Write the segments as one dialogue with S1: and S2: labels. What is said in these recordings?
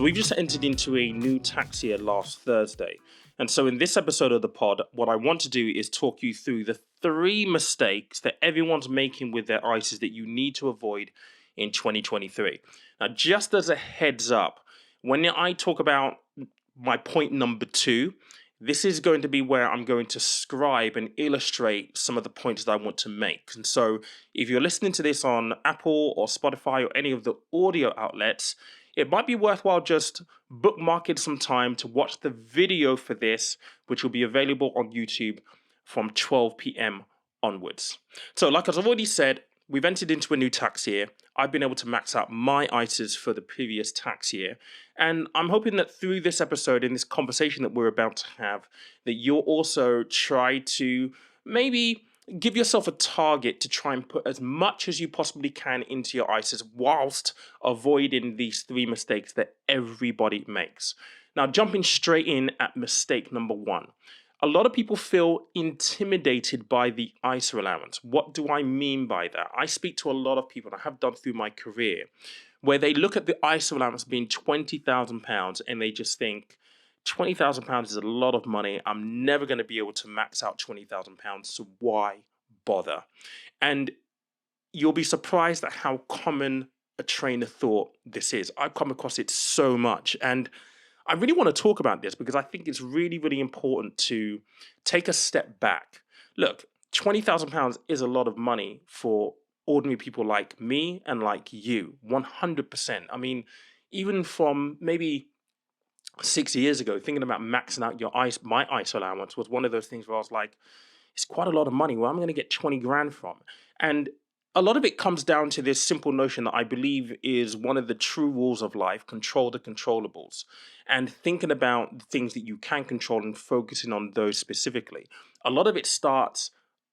S1: So we've just entered into a new tax year last Thursday. And so in this episode of the pod, what I want to do is talk you through the 3 mistakes that everyone's making with their ISAs that you need to avoid in 2023. Now, just as a heads up, when I talk about my point number 2, this is going to be where I'm going to scribe and illustrate some of the points that I want to make. And so if you're listening to this on Apple or Spotify or any of the audio outlets, it might be worthwhile just bookmarking some time to watch the video for this, which will be available on YouTube from 12 p.m. onwards. So like I've already said, we've entered into a new tax year. I've been able to max out my ISAs for the previous tax year. And I'm hoping that through this episode and this conversation that we're about to have, that you'll also try to maybe give yourself a target to try and put as much as you possibly can into your ISAs whilst avoiding these 3 mistakes that everybody makes. Now, jumping straight in at mistake number 1. A lot of people feel intimidated by the ISA allowance. What do I mean by that? I speak to a lot of people, and I have done through my career, where they look at the ISA allowance being £20,000 and they just think, £20,000 is a lot of money. I'm never going to be able to max out £20,000, so why bother? And you'll be surprised at how common a train of thought this is. I've come across it so much, and I really want to talk about this because I think it's really, really important to take a step back. Look, £20,000 is a lot of money for ordinary people like me and like you, 100%. I mean, even from maybe 6 years ago, thinking about maxing out my ISA allowance was one of those things where I was like, it's quite a lot of money. Where am I going to get 20 grand from? And a lot of it comes down to this simple notion that I believe is one of the true rules of life: control the controllables, and thinking about the things that you can control and focusing on those specifically. A lot of it starts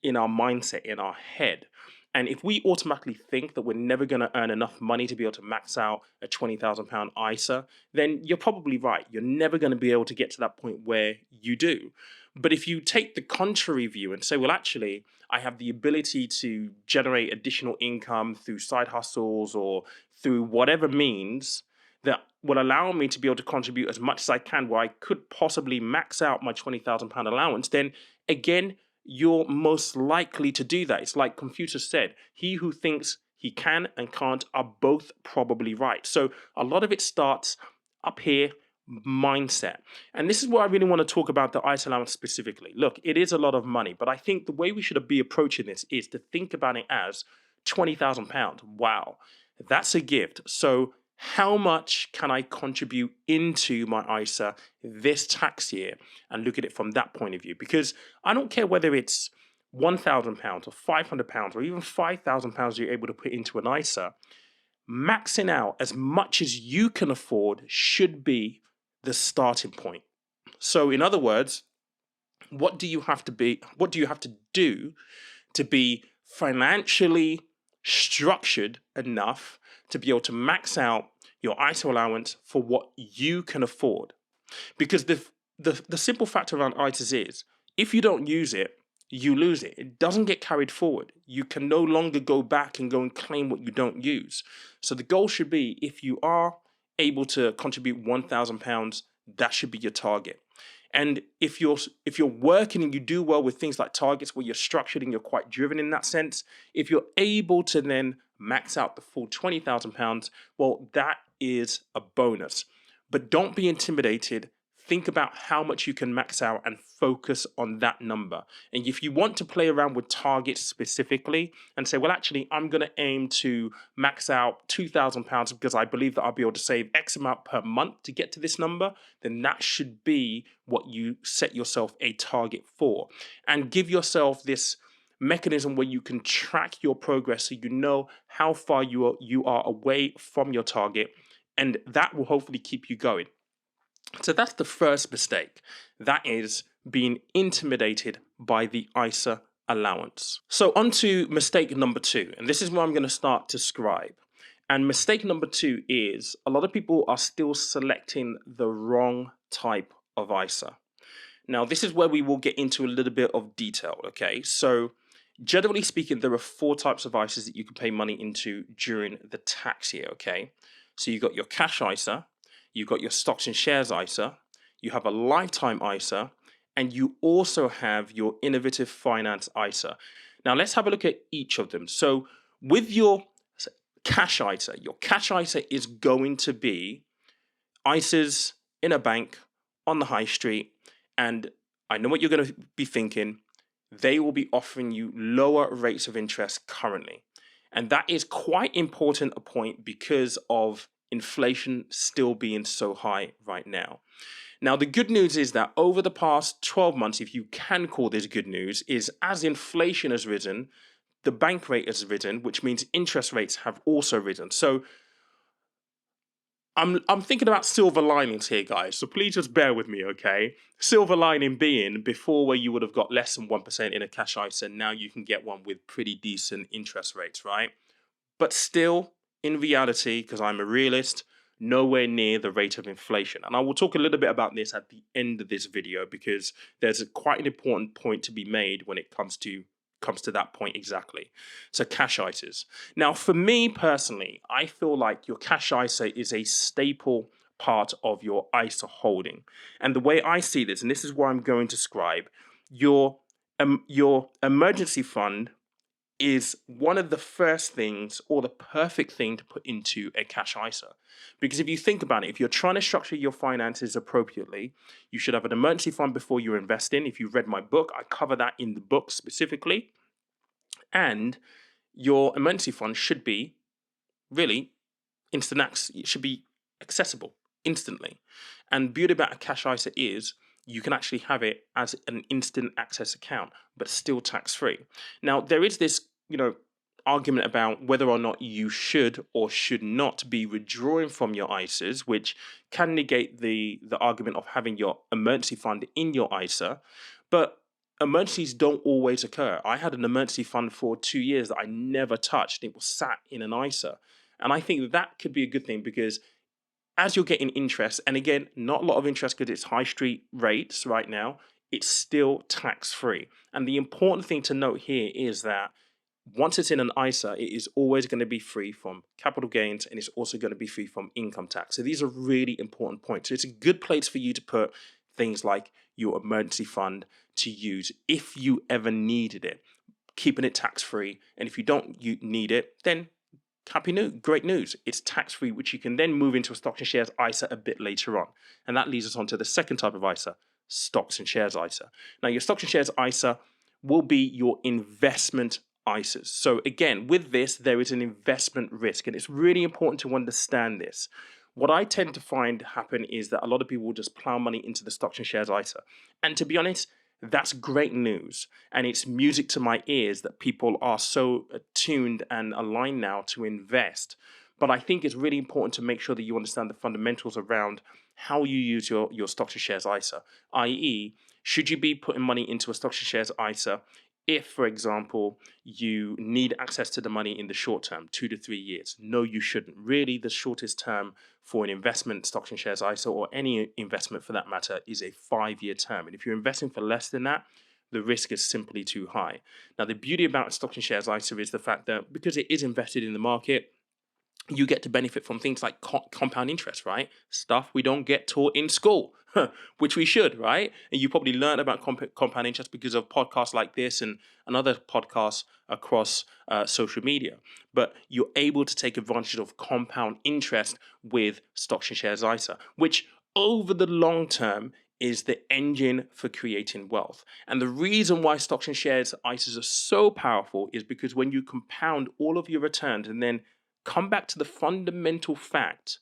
S1: in our mindset, in our head. And if we automatically think that we're never going to earn enough money to be able to max out a £20,000 ISA, then you're probably right. You're never going to be able to get to that point where you do. But if you take the contrary view and say, well, actually, I have the ability to generate additional income through side hustles or through whatever means that will allow me to be able to contribute as much as I can, where I could possibly max out my £20,000 allowance, then again, you're most likely to do that. It's like Confucius said, he who thinks he can and can't are both probably right. So a lot of it starts up here, mindset. And this is where I really want to talk about the ISA allowance specifically. Look, it is a lot of money, but I think the way we should be approaching this is to think about it as £20,000. Wow, that's a gift. So how much can I contribute into my ISA this tax year, and look at it from that point of view? Because I don't care whether it's £1,000 or £500 or even £5,000 you're able to put into an ISA. Maxing out as much as you can afford should be the starting point. So in other words, what do you have to do to be financially structured enough to be able to max out your ISA allowance for what you can afford? Because the simple fact around ISAs is, if you don't use it, you lose it. It doesn't get carried forward. You can no longer go back and go and claim what you don't use. So the goal should be, if you are able to contribute £1,000, that should be your target. And if you're working and you do well with things like targets where you're structured and you're quite driven in that sense, if you're able to then max out the full £20,000, well, that is a bonus. But don't be intimidated. Think about how much you can max out and focus on that number. And if you want to play around with targets specifically and say, well, actually, I'm going to aim to max out £2,000 because I believe that I'll be able to save X amount per month to get to this number, then that should be what you set yourself a target for. And give yourself this mechanism where you can track your progress so you know how far you are away from your target, and that will hopefully keep you going. So that's the first mistake. That is being intimidated by the ISA allowance. So on to mistake number 2, and this is where I'm going to start to scribe. And mistake number 2 is a lot of people are still selecting the wrong type of ISA. Now, this is where we will get into a little bit of detail, okay? So generally speaking, there are 4 types of ISAs that you can pay money into during the tax year, okay? So you've got your cash ISA, you've got your stocks and shares ISA, you have a lifetime ISA, and you also have your innovative finance ISA. Now let's have a look at each of them. So with your cash ISA, your cash ISA is going to be ISAs in a bank on the high street. And I know what you're going to be thinking. They will be offering you lower rates of interest currently. And that is quite important a point because of inflation still being so high right now. Now, the good news is that over the past 12 months, if you can call this good news, is as inflation has risen, the bank rate has risen, which means interest rates have also risen. So I'm thinking about silver linings here, guys. So please just bear with me, okay? Silver lining being before where you would have got less than 1% in a cash ISA, now you can get one with pretty decent interest rates, right? But still, in reality, because I'm a realist, nowhere near the rate of inflation. And I will talk a little bit about this at the end of this video because there's quite an important point to be made when it comes to that point exactly. So cash ISAs. Now, for me personally, I feel like your cash ISA is a staple part of your ISA holding. And the way I see this, and this is what I'm going to describe, your emergency fund is one of the first things or the perfect thing to put into a cash ISA. Because if you think about it, if you're trying to structure your finances appropriately, you should have an emergency fund before you invest in. If you've read my book, I cover that in the book specifically. And your emergency fund should be really instant access. It should be accessible instantly. And beauty about a cash ISA is you can actually have it as an instant access account, but still tax free. Now there is this, argument about whether or not you should or should not be withdrawing from your ISAs, which can negate the argument of having your emergency fund in your ISA. But emergencies don't always occur. I had an emergency fund for 2 years that I never touched. It was sat in an ISA. And I think that could be a good thing because as you're getting interest, and again, not a lot of interest because it's high street rates right now, it's still tax free. And the important thing to note here is that once it's in an ISA, it is always going to be free from capital gains and it's also going to be free from income tax. So these are really important points. So it's a good place for you to put things like your emergency fund to use if you ever needed it, keeping it tax free. And if you don't need it, then great news. It's tax free, which you can then move into a stocks and shares ISA a bit later on. And that leads us on to the second type of ISA, stocks and shares ISA. Now, your stocks and shares ISA will be your investment ISAs. So again, with this, there is an investment risk, and it's really important to understand this. What I tend to find happen is that a lot of people will just plow money into the stocks and shares ISA. And to be honest, that's great news. And it's music to my ears that people are so attuned and aligned now to invest. But I think it's really important to make sure that you understand the fundamentals around how you use your stocks and shares ISA, i.e., should you be putting money into a stocks and shares ISA if, for example, you need access to the money in the short term, 2 to 3 years? No, you shouldn't. Really, the shortest term for an investment, stocks and shares ISA, or any investment for that matter, is a 5-year term. And if you're investing for less than that, the risk is simply too high. Now, the beauty about stocks and shares ISA is the fact that because it is invested in the market, you get to benefit from things like compound interest, right? Stuff we don't get taught in school, which we should, right? And you probably learned about compound interest because of podcasts like this and other podcasts across social media. But you're able to take advantage of compound interest with stocks and shares ISA, which over the long term is the engine for creating wealth. And the reason why stocks and shares ISAs are so powerful is because when you compound all of your returns and then come back to the fundamental fact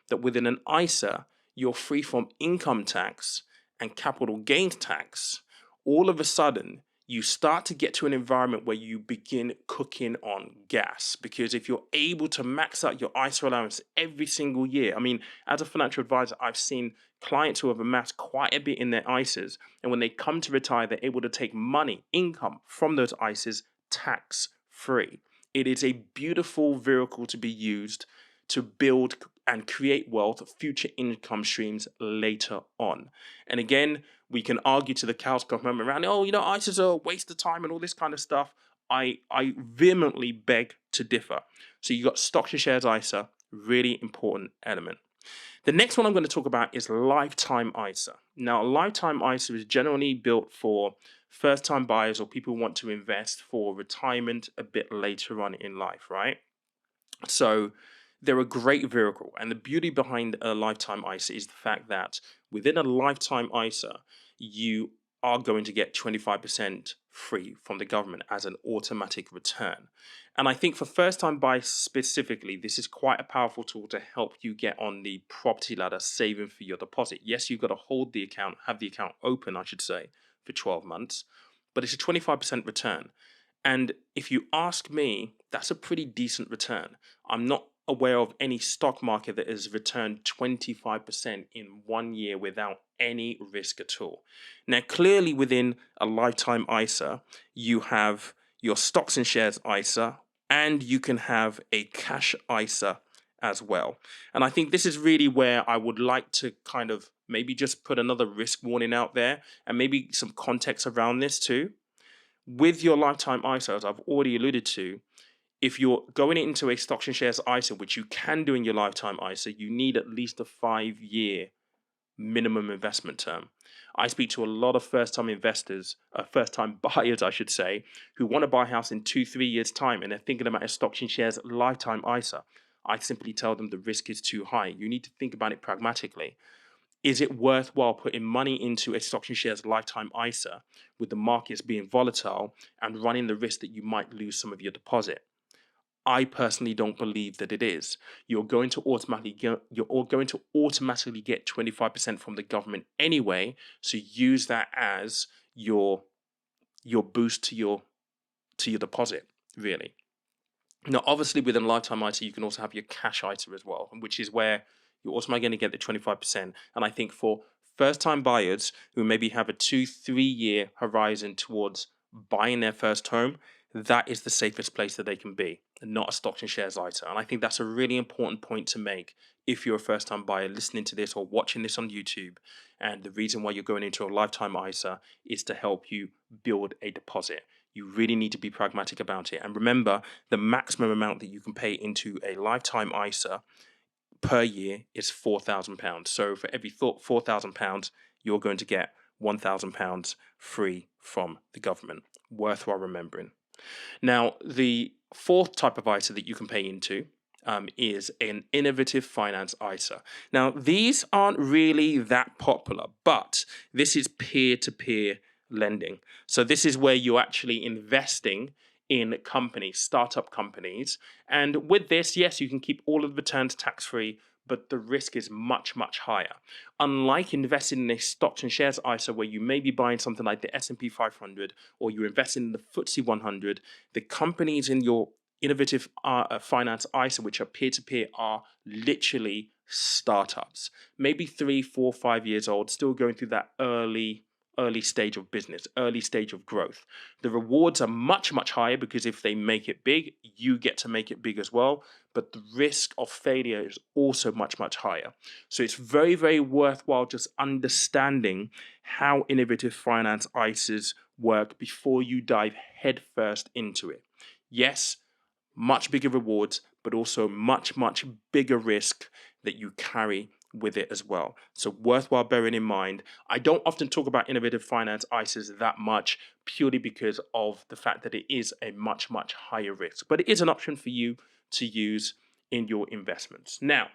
S1: that within an ISA, you're free from income tax and capital gains tax, all of a sudden, you start to get to an environment where you begin cooking on gas. Because if you're able to max out your ISA allowance every single year, I mean, as a financial advisor, I've seen clients who have amassed quite a bit in their ISAs. And when they come to retire, they're able to take money, income from those ISAs tax free. It is a beautiful vehicle to be used to build and create wealth, future income streams later on. And again, we can argue to the cows come home around, ISAs are a waste of time and all this kind of stuff. I vehemently beg to differ. So you got stocks and shares ISA, really important element. The next one I'm going to talk about is lifetime ISA. Now, a lifetime ISA is generally built for first-time buyers or people who want to invest for retirement a bit later on in life, right? So they're a great vehicle. And the beauty behind a lifetime ISA is the fact that within a lifetime ISA, you are going to get 25% free from the government as an automatic return. And I think for first time buyers specifically, this is quite a powerful tool to help you get on the property ladder saving for your deposit. Yes, you've got to hold the account, have the account open, I should say, for 12 months, but it's a 25% return. And if you ask me, that's a pretty decent return. I'm not aware of any stock market that has returned 25% in 1 year without any risk at all. Now, clearly within a lifetime ISA, you have your stocks and shares ISA, and you can have a cash ISA as well. And I think this is really where I would like to kind of maybe just put another risk warning out there and maybe some context around this too. With your lifetime ISA, as I've already alluded to, if you're going into a stocks and shares ISA, which you can do in your lifetime ISA, you need at least a 5-year minimum investment term. I speak to a lot of first-time investors, first-time buyers, I should say, who want to buy a house in 2-3 years' time, and they're thinking about a stocks and shares lifetime ISA. I simply tell them the risk is too high. You need to think about it pragmatically. Is it worthwhile putting money into a stocks and shares lifetime ISA with the markets being volatile and running the risk that you might lose some of your deposit? I personally don't believe that it is. You're going to automatically get 25% from the government anyway, so use that as your boost to your deposit, really. Now, obviously, within lifetime ISA, you can also have your cash ISA as well, which is where you're also going to get the 25%. And I think for first-time buyers who maybe have a 2-3 year horizon towards buying their first home, that is the safest place that they can be, and not a stocks and shares ISA. And I think that's a really important point to make if you're a first-time buyer listening to this or watching this on YouTube. And the reason why you're going into a lifetime ISA is to help you build a deposit. You really need to be pragmatic about it. And remember, the maximum amount that you can pay into a lifetime ISA per year is £4,000. So for every £4,000, you're going to get £1,000 free from the government. Worthwhile remembering. Now, the fourth type of ISA that you can pay into is an innovative finance ISA. Now, these aren't really that popular, but this is peer-to-peer lending. So this is where you're actually investing in companies, startup companies. And with this, yes, you can keep all of the returns tax-free, but the risk is much, much higher. Unlike investing in a stocks and shares ISA where you may be buying something like the S&P 500 or you're investing in the FTSE 100, the companies in your innovative finance ISA, which are peer-to-peer, are literally startups. Maybe 3, 4, 5 years old, still going through that early stage of business, early stage of growth. The rewards are much, much higher because if they make it big, you get to make it big as well. But the risk of failure is also much, much higher. So it's very, very worthwhile just understanding how innovative finance ISAs work before you dive headfirst into it. Yes, much bigger rewards, but also much, much bigger risk that you carry with it as well. So worthwhile bearing in mind. I don't often talk about innovative finance ISAs that much purely because of the fact that it is a much, much higher risk, but it is an option for you to use in your investments. Now,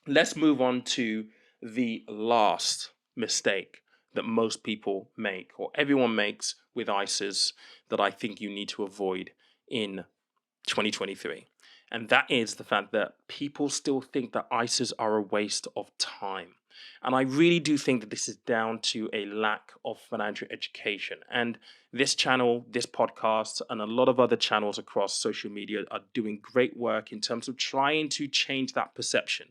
S1: let's move on to the last mistake that most people make or everyone makes with ISAs that I think you need to avoid in 2023. And that is the fact that people still think that ISAs are a waste of time. And I really do think that this is down to a lack of financial education. And this channel, this podcast, and a lot of other channels across social media are doing great work in terms of trying to change that perception.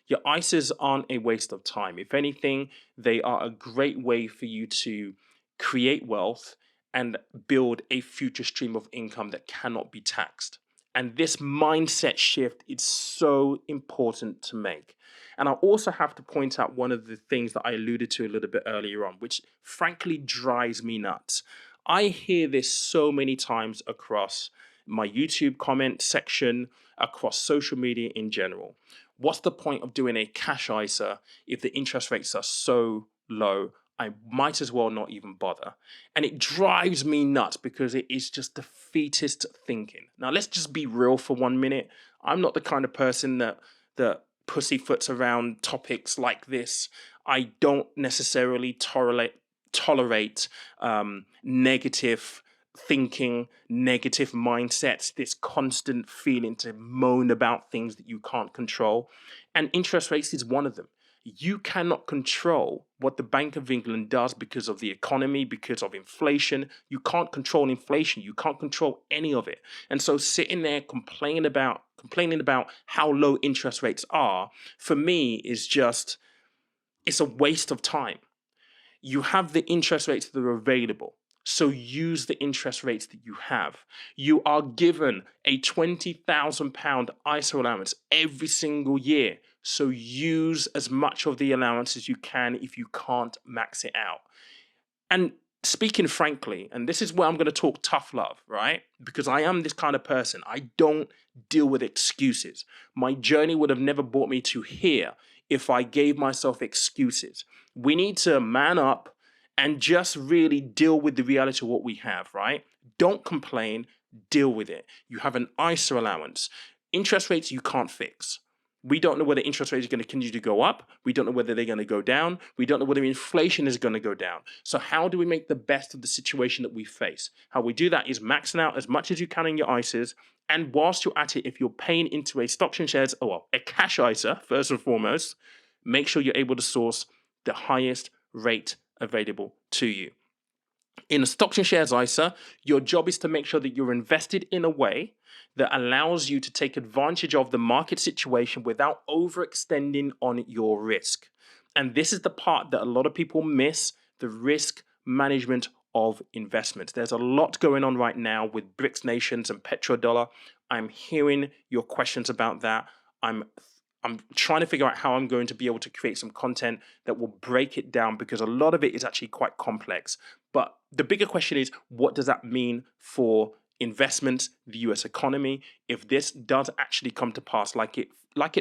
S1: Your ISAs aren't a waste of time. If anything, they are a great way for you to create wealth and build a future stream of income that cannot be taxed. And this mindset shift is so important to make. And I also have to point out one of the things that I alluded to a little bit earlier on, which frankly drives me nuts. I hear this so many times across my YouTube comment section, across social media in general, What's the point of doing a cash ISA if the interest rates are so low? I might as well not even bother. And it drives me nuts because it is just defeatist thinking. Now, let's just be real for 1 minute. I'm not the kind of person that pussyfoots around topics like this. I don't necessarily tolerate negative thinking, negative mindsets, this constant feeling to moan about things that you can't control. And interest rates is one of them. You cannot control what the Bank of England does because of the economy, because of inflation. You can't control inflation. You can't control any of it. And so sitting there complaining about how low interest rates are, for me, is just, it's a waste of time. You have the interest rates that are available. So use the interest rates that you have. You are given a £20,000 ISA allowance every single year. So use as much of the allowance as you can if you can't max it out. And speaking frankly, and this is where I'm going to talk tough love, right? Because I am this kind of person. I don't deal with excuses. My journey would have never brought me to here if I gave myself excuses. We need to man up and just really deal with the reality of what we have, right? Don't complain, deal with it. You have an ISA allowance. Interest rates you can't fix. We don't know whether interest rates are going to continue to go up. We don't know whether they're going to go down. We don't know whether inflation is going to go down. So how do we make the best of the situation that we face? How we do that is maxing out as much as you can in your ISAs. And whilst you're at it, if you're paying into a stocks and shares, a cash ISA, first and foremost, make sure you're able to source the highest rate available to you. In a stocks and shares ISA, your job is to make sure that you're invested in a way that allows you to take advantage of the market situation without overextending on your risk. And this is the part that a lot of people miss, the risk management of investments. There's a lot going on right now with BRICS nations and petrodollar. I'm hearing your questions about that. I'm trying to figure out how I'm going to be able to create some content that will break it down because a lot of it is actually quite complex. But the bigger question is, what does that mean for investments, the US economy, if this does actually come to pass like it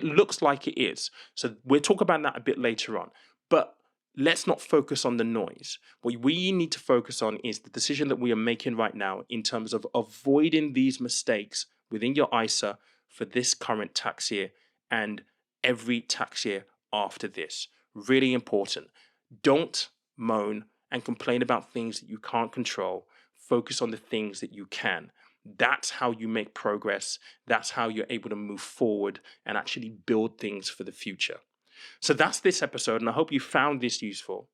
S1: looks like it is? So we'll talk about that a bit later on. But let's not focus on the noise. What we need to focus on is the decision that we are making right now in terms of avoiding these mistakes within your ISA for this current tax year and every tax year after this. Really important. Don't moan and complain about things that you can't control. Focus on the things that you can. That's how you make progress. That's how you're able to move forward and actually build things for the future. So that's this episode, and I hope you found this useful.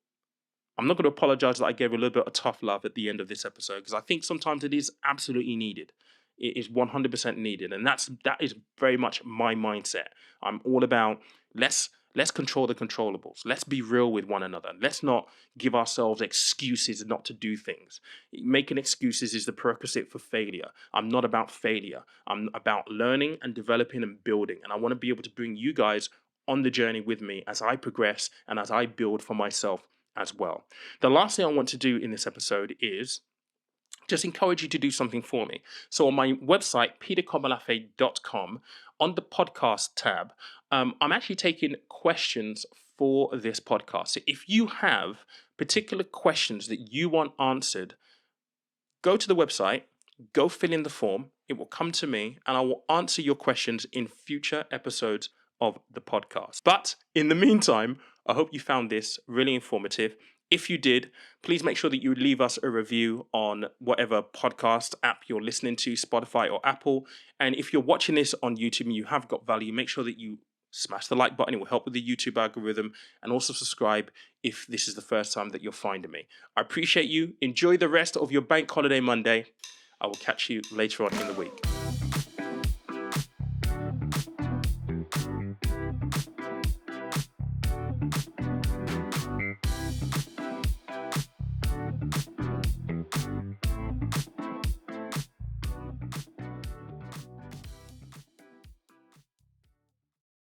S1: I'm not going to apologize that I gave a little bit of tough love at the end of this episode because I think sometimes it is absolutely needed. It is 100% needed, and that is very much my mindset. I'm all about let's control the controllables. Let's be real with one another. Let's not give ourselves excuses not to do things. Making excuses is the prerequisite for failure. I'm not about failure. I'm about learning and developing and building, and I want to be able to bring you guys on the journey with me as I progress and as I build for myself as well. The last thing I want to do in this episode is just encourage you to do something for me. So on my website, peterkomalafe.com, on the podcast tab, I'm actually taking questions for this podcast. So if you have particular questions that you want answered, go to the website, go fill in the form. It will come to me and I will answer your questions in future episodes of the podcast. But in the meantime, I hope you found this really informative. If you did, please make sure that you leave us a review on whatever podcast app you're listening to, Spotify or Apple. And if you're watching this on YouTube and you have got value, make sure that you smash the like button. It will help with the YouTube algorithm, and also subscribe if this is the first time that you're finding me. I appreciate you. Enjoy the rest of your bank holiday Monday. I will catch you later on in the week.